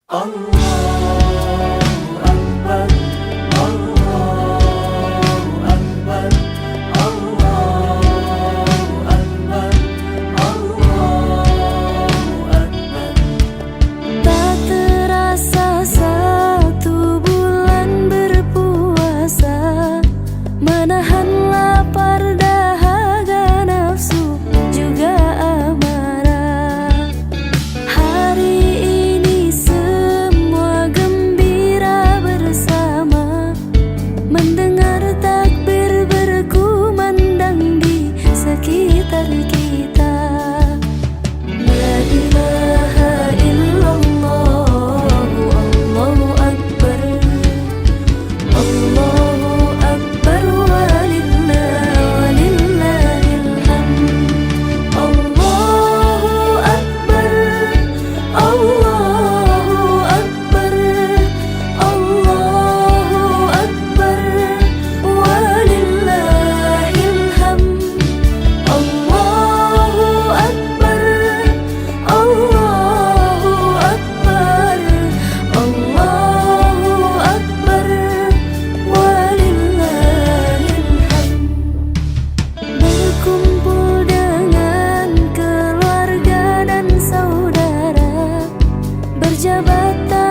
Allahu Akbar, Allahu Akbar, Allahu Akbar, Allahu Akbar. Tak terasa 1 bulan berpuasa, menahan lapar dahaga nafsu juga amarah. Hari ini semua gembira bersama, mendengar takbir berkumandang di sekitar kita. La ilaha illallah, Allahu Akbar, Allahu Akbar, walillahil hamd. Allahu Akbar, Allahu Akbar, Allahu Akbar, walillahil hamd. Allahu Akbar, Allahu Akbar, Allahu Akbar, walillahil hamd. Berkumpul dengan keluarga dan saudara, berjabatan